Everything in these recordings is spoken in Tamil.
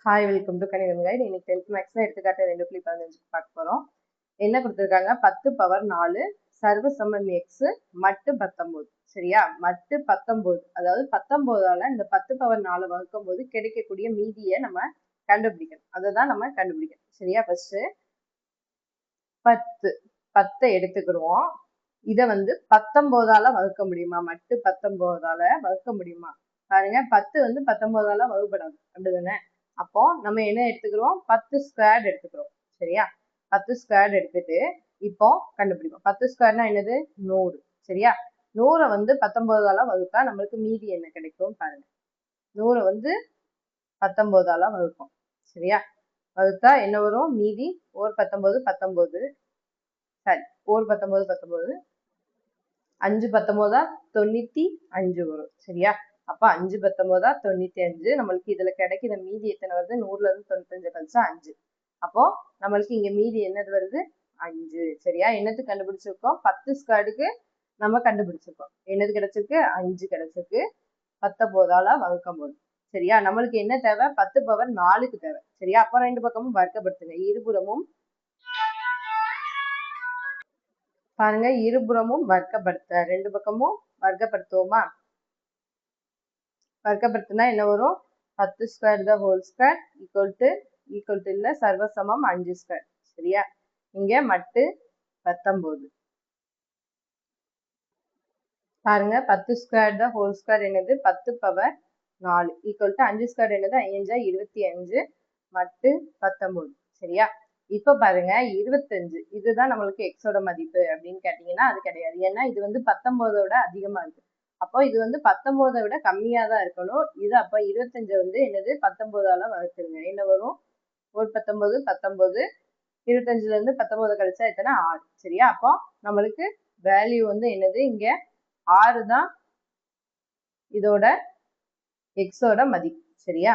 ஹாய், வெல்கம் டு கணிதம் கைட். இன்னைக்கு 10th மேக்ஸ்ல எடுத்துக்காட்டு 2.15 பார்க்க போறோம். என்ன கொடுத்துருக்காங்க? 10 பவர் 4 சர்வ சமம் எக்ஸ் மட்டு 19. சரியா? மட்டு 19, அதாவது 19ஆல இந்த 10 பவர் 4 வகுக்கும் போது கிடைக்கக்கூடிய மீதியை நம்ம கண்டுபிடிக்கணும். அதை தான் நம்ம கண்டுபிடிக்கணும். சரியா? ஃபர்ஸ்ட் 10 எடுத்துக்கிறோம். இதை வந்து 19ஆல வகுக்க முடியுமா? மட்டு 19ஆல வகுக்க முடியுமா? பாருங்க, 10 வந்து 19ஆல வகுப்படாது, அப்படிதானே? அப்போ நம்ம என்ன எடுத்துக்கிறோம்? 10 ஸ்கொயர் எடுத்துக்கிறோம். சரியா? 10 ஸ்கொயர் எடுத்துட்டு இப்போ கண்டுபிடிப்போம். 10 ஸ்கொயர்னா என்னது? 100. சரியா? 100 வந்து 19ஆல வகுத்தா நம்மளுக்கு மீதி என்ன கிடைக்கும் பாருங்க. 100 வந்து 19ஆல வகுக்கும். சரியா? வகுத்தா என்ன வரும்? மீதி ஒரு 19 19, சரி, ஒரு 19 19, 5 19 95 வரும். சரியா? அப்ப 5 19 95. நம்மளுக்கு இதுல கிடைக்கிற மீதி எத்தனை வருது? 100ல இருந்து 95 கழிச்சா 5. அப்போ நம்மளுக்கு இங்க மீதி என்னது வருது? 5. சரியா? என்னது கண்டுபிடிச்சிருக்கோம்? 10 ஸ்கொயருக்கு நம்ம கண்டுபிடிச்சிருக்கோம். என்னது கிடைச்சிருக்கு? 5 கிடைச்சிருக்கு 19ஆல வகுக்கும் போது. சரியா? நம்மளுக்கு என்ன தேவை? 10 பவர் 4க்கு தேவை. சரியா? அப்ப ரெண்டு பக்கமும் வர்க்கப்படுத்துங்க. இருபுறமும் பாருங்க, இருபுறமும் வர்க்கப்படுத்த, ரெண்டு பக்கமும் வர்க்கப்படுத்துவோமா? வர்க்கப்படுத்தினா என்ன வரும்? 10 square the whole square equal to இல்ல சர்வசமம் 5 ஸ்கொயர். சரியா? இங்க மட்டு 19. பாருங்க, 10 ஸ்கொயர் த ஹோல் ஸ்கொயர் என்னது? 10 பவர் 4 ஈக்குவல் டு 5 ஸ்கொயர் என்னது? 5 25 மட்டு 19. சரியா? இப்ப பாருங்க, 25 இதுதான் நம்மளுக்கு எக்ஸோட மதிப்பு அப்படின்னு கேட்டீங்கன்னா அது கிடையாது. ஏன்னா இது வந்து 19ஓட அதிகமா இருக்கு. அப்போ இது வந்து 19 விட கம்மியா தான் இருக்கணும். இது அப்ப 25 வந்து என்னது? 19ஆல வகுத்துருங்க. என்ன வரும்? ஒரு 19 19, 25ல இருந்து 19 கழிச்சா எத்தனை? 6. சரியா? அப்போ நம்மளுக்கு வேல்யூ வந்து என்னது? இங்க 6 தான் இதோட எக்ஸோட மதிப்பு. சரியா?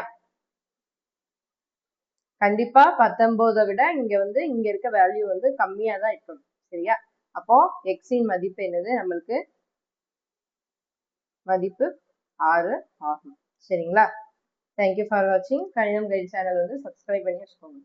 கண்டிப்பா 19 விட இங்க வந்து இங்க இருக்க வேல்யூ வந்து கம்மியா தான் இருக்கணும். சரியா? அப்போ எக்ஸின் மதிப்பு என்னது? நம்மளுக்கு மதிப்பு 6 ஆகும். சரிங்களா? தேங்க்யூ ஃபார் வாட்சிங். கணிதம் கைட் சேனல் வந்து சப்ஸ்கிரைப் பண்ணி வச்சுக்கோங்க.